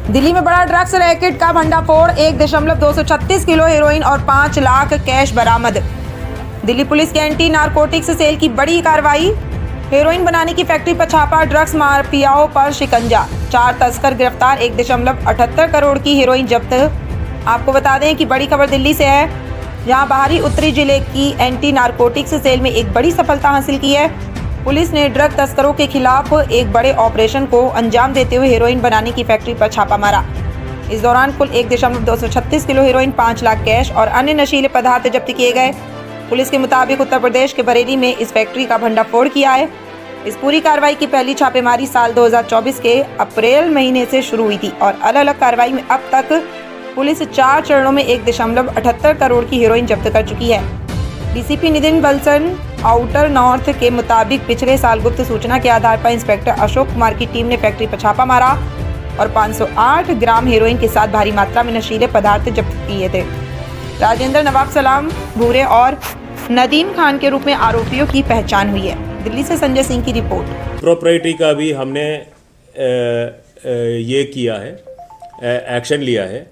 दिल्ली में बड़ा drugs racket का भंडाफोड़, 1.236 किलो हेरोइन और 5 लाख कैश बरामद। दिल्ली पुलिस के एंटी नारकोटिक्स सेल की बड़ी कार्रवाई, हेरोइन बनाने की फैक्ट्री पर छापा, ड्रग्स माफियाओं पर शिकंजा, 4 तस्कर गिरफ्तार, 1.78 करोड़ की हेरोइन जब्त। आपको बता दें कि बड़ी खबर दिल्ली से है, जहां बाहरी उत्तरी जिले की एंटी नारकोटिक्स सेल में एक बड़ी सफलता हासिल की है। पुलिस ने ड्रग तस्करों के खिलाफ एक बड़े ऑपरेशन को अंजाम देते हुए हेरोइन बनाने की फैक्ट्री पर छापा मारा। इस दौरान कुल 1.236 किलो हेरोइन, 5 लाख कैश और अन्य नशीले पदार्थ जब्त किए गए। पुलिस के मुताबिक उत्तर प्रदेश के बरेली में इस फैक्ट्री का भंडाफोड़ किया है। इस पूरी कार्रवाई की पहली छापेमारी साल 2024 के अप्रैल महीने से शुरू हुई थी और अलग अलग कार्रवाई में अब तक पुलिस 4 चरणों में 1.78 करोड़ की हेरोइन जब्त कर चुकी है। DCP Nitin Balsan outer north के मुताबिक पिछले साल गुप्त सूचना के आधार पर इंस्पेक्टर अशोक कुमार की टीम ने फैक्ट्री पर छापा मारा और 508 ग्राम हेरोइन के साथ भारी मात्रा में नशीले पदार्थ जब्त किए थे। राजेंद्र, नवाब सलाम भूरे और नदीम खान के रूप में आरोपियों की पहचान हुई है। दिल्ली से संजय सिंह की रिपोर्ट। प्रॉपर्टी का भी हमने ये किया है, एक्शन लिया है,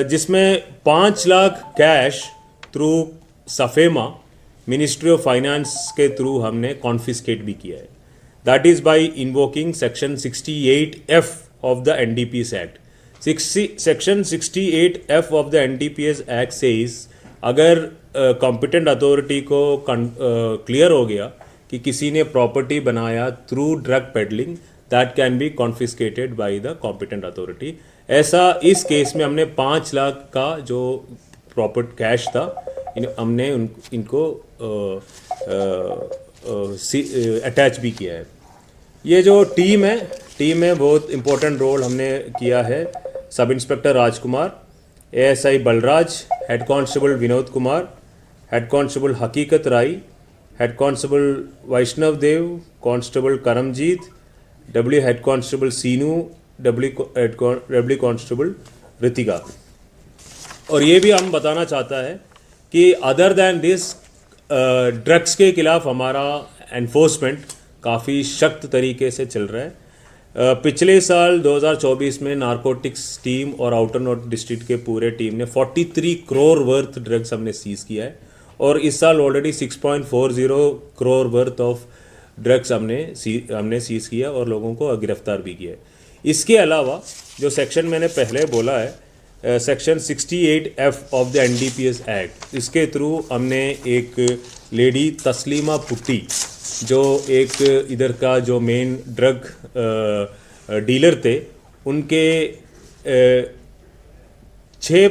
जिसमें 5 lakh cash through SAFEMA ministry of finance के थ्रू हमने कॉन्फिस्केट भी किया है। That is by invoking section 68F of the NDPS act. Section 68F of the NDPS act says अगर कॉम्पिटेंट अथॉरिटी को क्लियर हो गया कि किसी ने प्रॉपर्टी बनाया through drug peddling, that can be confiscated by the competent authority. ऐसा इस केस में हमने 5 लाख का जो प्रॉपर्टी कैश था, हमने इनको अटैच भी किया है। ये जो टीम है बहुत इम्पोर्टेंट रोल हमने किया है। Sub inspector Rajkumar, ASI Balraj, head constable Vinod Kumar, head constable Hakikat Rai, head constable Vaishnav Dev, constable Karamjeet, W head constable Seenu, W constable Ritika. और ये भी हम बताना चाहता है कि अदर दैन दिस ड्रग्स के खिलाफ हमारा एनफोर्समेंट काफ़ी सख्त तरीके से चल रहा है। पिछले साल 2024 में नारकोटिक्स टीम और आउटर नॉर्थ डिस्ट्रिक्ट के पूरे टीम ने 43 करोड़ वर्थ ड्रग्स हमने सीज किया है और इस साल already 6.40 crore worth of drugs हमने सीज किया और लोगों को गिरफ्तार भी किया है। इसके अलावा जो सेक्शन मैंने पहले बोला है, section 68F of the NDPS act, इसके थ्रू हमने एक लेडी तस्लीमा पुट्टी, जो एक इधर का जो मेन ड्रग डीलर थे, उनके 6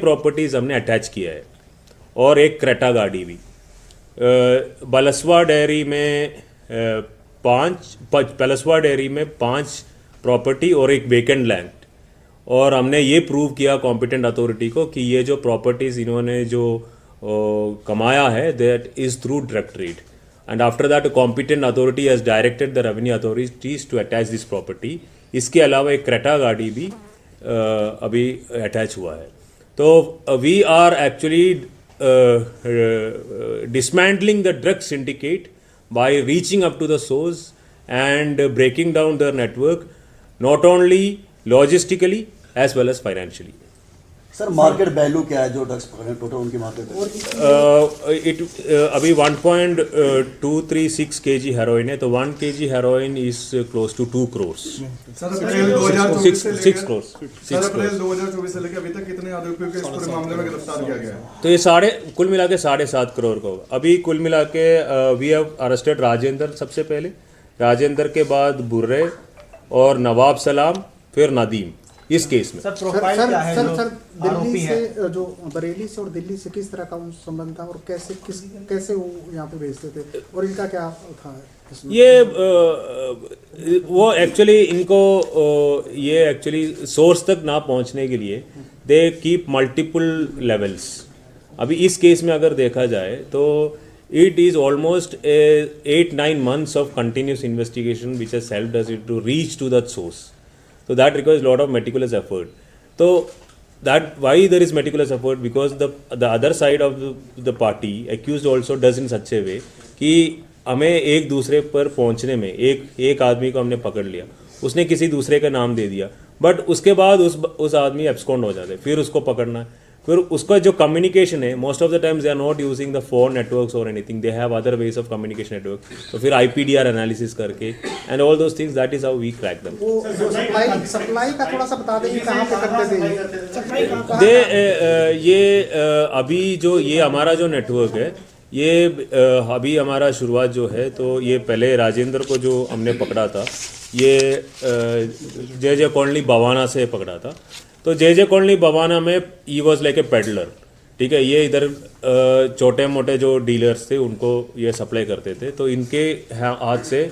प्रॉपर्टीज़ हमने अटैच किया है और एक क्रेटा गाड़ी भी। बलसवा डेयरी में 5 प्रॉपर्टी और एक वेकेंट लैंड, और हमने ये प्रूव किया कॉम्पिटेंट अथॉरिटी को कि ये जो प्रॉपर्टीज़ इन्होंने जो कमाया है that is through drug trade, and after that competent authority has directed the revenue authorities to attach this property. इसके अलावा एक क्रेटा गाड़ी भी अभी अटैच हुआ है। तो we are actually dismantling the drug syndicate by reaching up to the source and breaking down their network, not only logistically as well as financially. Sir, market value क्या है जो ड्रग्स पकड़े टोटल उनकी market value? अभी 1.236 kg heroin है, तो 1 kg heroin is close to 2 crores। Sir, April 2024 से 6 crores। Sir, April 2024 से लेकर अभी तक कितने आरोपियों को इस पूरे मामले में गिरफ्तार किया गया है? तो ये कुल मिला के 7.5 करोड़ का होगा। अभी कुल मिला के वी हैव अरेस्टेड राजेंद्र, सबसे पहले राजेंद्र के बाद बुर्रे और नवाब सलाम, फिर नदीम इस केस में। सर, प्रोफाइल क्या है? सर, दिल्ली से जो बरेली से और दिल्ली से किस तरह का संबंध था और कैसे वो यहाँ पे भेजते थे और इनका क्या था इसमें? ये वो एक्चुअली इनको ये एक्चुअली सोर्स तक ना पहुँचने के लिए दे कीप मल्टीपल लेवल्स। अभी इस केस में अगर देखा जाए तो it is almost 8-9 months of continuous investigation which has helped us to reach to that source. So that requires a lot of meticulous effort. So that why there is meticulous effort, because the other side of the party accused also does in such a way कि हमें एक दूसरे पर पहुंचने में एक आदमी को हमने पकड़ लिया, उसने किसी दूसरे का नाम दे दिया, बट उसके बाद उस आदमी एब्सकॉन्ड हो जाते, फिर उसको पकड़ना है, फिर उसका जो कम्युनिकेशन है, most of the times they are not using the phone networks और anything, they have other ways of communication network, तो फिर IPDR एनालिसिस करके and all those things, that is how we crack them. वो जो supply का थोड़ा सा बता दें कहाँ पे करते थे ये अभी जो ये हमारा जो नेटवर्क है, ये अभी हमारा शुरुआत जो है, तो ये पहले राजेंद्र को जो हमने पकड़ा था, ये JJ कॉलोनी बवाना से पकड़ा था। तो JJ कॉलोनी बवाना में he was like a peddler, ठीक है। ये इधर छोटे मोटे जो डीलर्स थे उनको ये सप्लाई करते थे, तो इनके हाथ से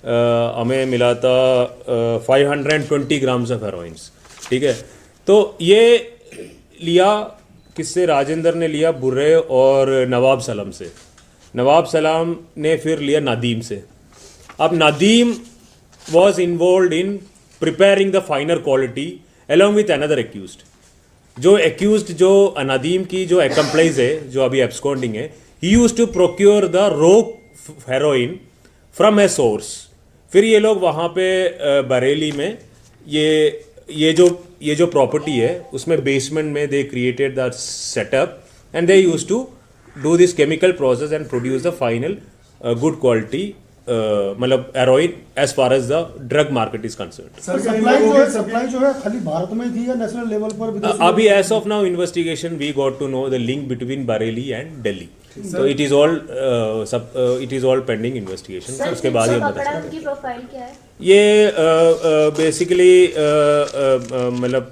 हमें मिला था 520 ग्राम्स ऑफ हेरोइन्स, ठीक है। तो ये लिया किससे? राजेंद्र ने लिया बुर्रे और नवाब सलाम से। नवाब सलाम ने फिर लिया नदीम से। अब Nadeem was involved in preparing the finer quality along with another accused. जो accused जो नदीम की जो accomplice है, जो अभी absconding है, he used to procure the raw heroin from a source. फिर ये लोग वहाँ पे बरेली में ये जो प्रॉपर्टी है उसमें बेसमेंट में they created the setup and they used to do this chemical process and produce the final good quality मतलब heroin as far as the drug market is concerned. Supply जो है खाली भारत में थी या नेशनल लेवल पर? अभी as of now investigation we got to know the link between Bareilly and Delhi, तो it is all pending investigation. उसके बाद ये पता चलेगा। उनकी प्रोफाइल क्या है? ये बेसिकली मतलब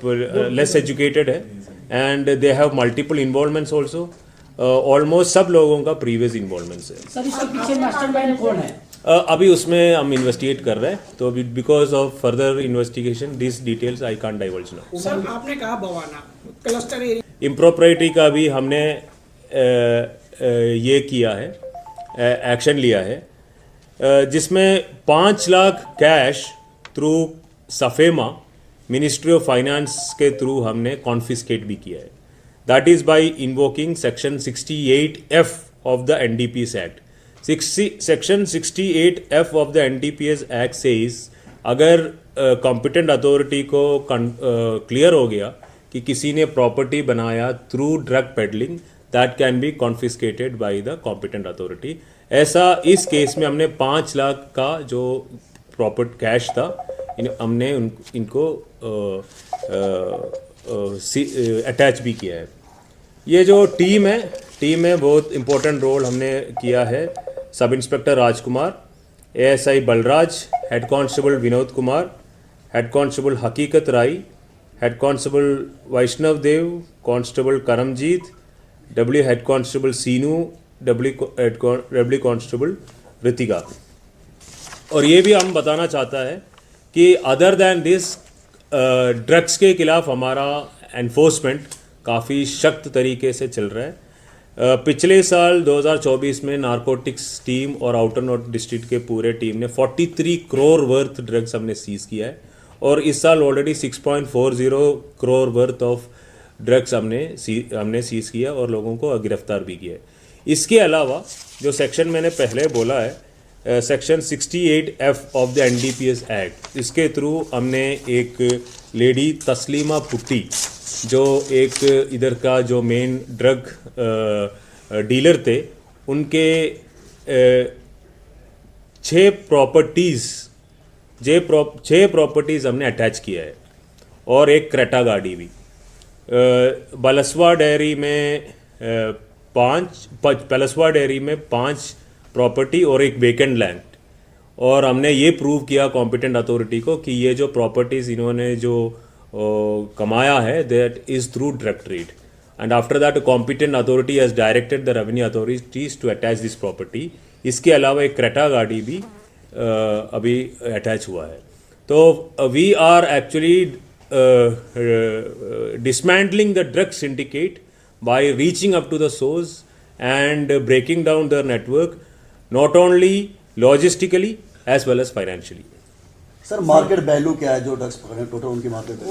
लेस एजुकेटेड है and they have multiple involvements also. Almost सब लोगों का प्रीवियस इन्वॉल्वमेंट्स है। सर इसके पीछे मास्टरमाइंड कौन है? अभी उसमें हम इन्वेस्टिगेट कर रहे हैं, तो because of further investigation this details I can't divulge now. Sir आपने कहा बवाना क्लस्टर एरिया इम्प्रोप्राइटी का भी हमने ये किया है, एक्शन लिया है, जिसमें 5 lakh cash through SAFEMA ministry of finance के थ्रू हमने कॉन्फिस्केट भी किया है। That is by invoking section 68F of the NDPS act. Section 68F of the NDPS act says अगर कॉम्पिटेंट अथॉरिटी को क्लियर हो गया कि किसी ने प्रॉपर्टी बनाया through drug peddling, that can be confiscated by the competent authority. ऐसा इस केस में हमने 5 लाख का जो प्रॉपर्टी कैश था हमने इनको अटैच भी किया है। ये जो टीम है बहुत इम्पोर्टेंट रोल हमने किया है। Sub inspector Rajkumar, ASI Balraj, head constable Vinod Kumar, head constable Hakikat Rai, head constable Vaishnav Dev, constable Karamjeet, W head constable Seenu, W constable Ritika. और ये भी हम बताना चाहता है कि अदर दैन दिस ड्रग्स के खिलाफ हमारा एनफोर्समेंट काफ़ी सख्त तरीके से चल रहा है। पिछले साल 2024 में नारकोटिक्स टीम और आउटर नॉर्थ डिस्ट्रिक्ट के पूरे टीम ने 43 करोड़ वर्थ ड्रग्स हमने सीज किया है, और इस साल already 6.40 crore worth of drugs हमने सीज किया और लोगों को गिरफ्तार भी किया है। इसके अलावा जो सेक्शन मैंने पहले बोला है, section 68F of the NDPS act, इसके थ्रू हमने एक लेडी तस्लीमा पुट्टी जो एक इधर का जो मेन ड्रग डीलर थे, उनके 6 प्रॉपर्टीज़ हमने अटैच किया है और एक क्रेटा गाड़ी भी। बलसवा डेयरी में 5 प्रॉपर्टी और एक वेकेंट लैंड, और हमने ये प्रूव किया कॉम्पिटेंट अथॉरिटी को कि ये जो प्रॉपर्टीज़ इन्होंने जो कमाया है that is through drug trade, and after that competent authority has directed the revenue authorities to attach this property. इसके अलावा एक क्रेटा गाड़ी भी अभी अटैच हुआ है। तो we are actually dismantling the drug syndicate by reaching up to the source and breaking down their network, not only logistically as well as financially. Sir market value क्या है जो ड्रग्स पकड़े टोटल उनकी market है?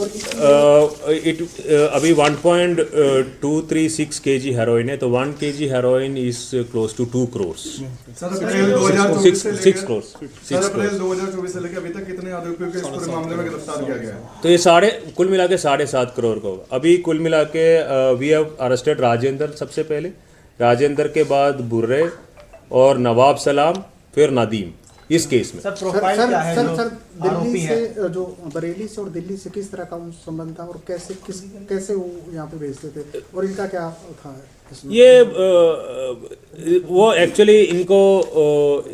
अभी 1.236 kg heroin है, तो 1 kg heroin is close to 2 crores। Sir April 2024 से 6 crores। सर अप्रैल 2024 से लेकर अभी तक कितने आरोपियों को इस पूरे मामले में गिरफ्तार किया गया है? तो ये कुल मिला के 7.5 करोड़ का होगा। अभी कुल मिला के वी हैव अरेस्टेड राजेंद्र सबसे पहले, राजेंद्र के बाद बुर्रे और नवाब सलाम, फिर नदीम इस केस में। सर दिल्ली से जो बरेली से और दिल्ली से किस तरह का संबंध था और कैसे वो यहाँ पे भेजते थे और इनका क्या था इसमें? ये वो एक्चुअली इनको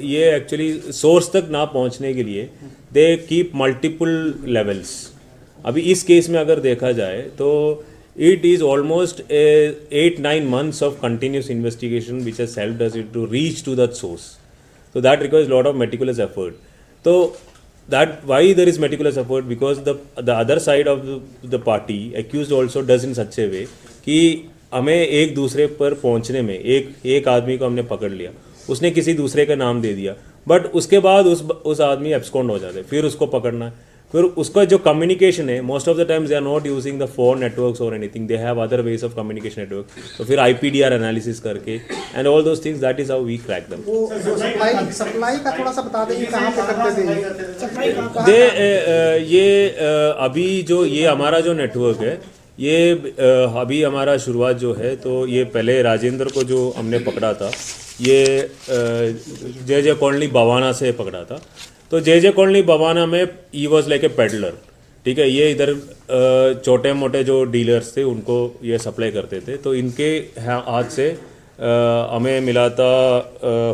ये एक्चुअली सोर्स तक ना पहुंचने के लिए दे कीप मल्टीपल लेवल्स। अभी इस केस में अगर देखा जाए तो it is almost 8-9 months of continuous investigation which has helped us to reach to that source. So that requires a lot of meticulous effort. So that why there is meticulous effort, because the other side of the party accused also does in such a way कि हमें एक दूसरे पर पहुंचने में एक आदमी को हमने पकड़ लिया, उसने किसी दूसरे का नाम दे दिया, बट उसके बाद उस आदमी एब्सकॉन्ड हो जाते, फिर उसको पकड़ना है, फिर उसका जो कम्युनिकेशन है most of the times they are not using the phone networks और anything, they have other ways of communication network. तो फिर IPDR एनालिसिस करके and all those things, that is how we crack them. वो supply का थोड़ा सा बता देंगे कहाँ पे करते थे ये अभी जो ये हमारा जो नेटवर्क है ये अभी हमारा शुरुआत जो है, तो ये पहले राजेंद्र को जो हमने पकड़ा था ये JJ कॉलोनी बवाना से पकड़ा था। तो JJ कॉलोनी बवाना में he was like a peddler, ठीक है। ये इधर छोटे मोटे जो डीलर्स थे उनको ये सप्लाई करते थे, तो इनके हाथ से हमें मिला था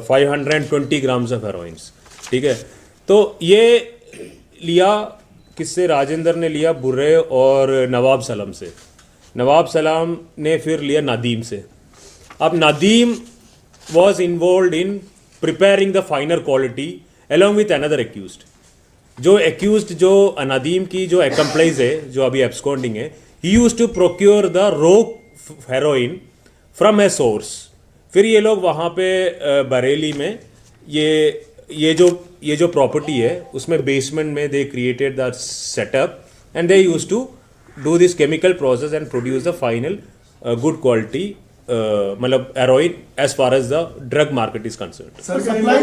520 ग्राम्स ऑफ हेरोइन्स, ठीक है। तो ये लिया किससे? राजेंद्र ने लिया बुर्रे और नवाब सलाम से, नवाब सलाम ने फिर लिया नदीम से। अब Nadeem was involved in preparing the finer quality along with another accused. जो accused जो नदीम की जो accomplice है जो अभी absconding है, he used to procure the raw heroin from a source. फिर ये लोग वहाँ पे बरेली में ये जो प्रॉपर्टी है उसमें बेसमेंट में they created the setup and they used to do this chemical process and produce the final good quality मतलब heroin as far as the drug market is concerned. Supply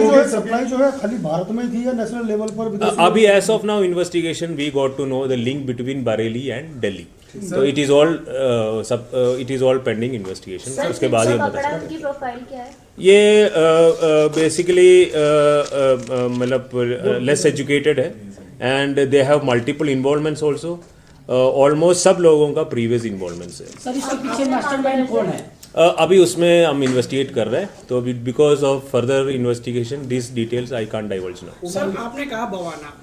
जो है खाली भारत में थी या नेशनल लेवल पर भी? अभी as of now investigation we got to know the link between Bareilly and Delhi, तो it is all pending investigation. उसके बाद ही बता सकते उनकी प्रोफाइल क्या है? ये बेसिकली मतलब लेस एजुकेटेड है and they have multiple involvements also. Almost सब लोगों का प्रीवियस इन्वॉल्वमेंट्स है। सर इसके पीछे मास्टरमाइंड कौन है? अभी उसमें हम इन्वेस्टिगेट कर रहे हैं, तो because of further investigation this details I can't divulge now. Sir आपने कहा बवाना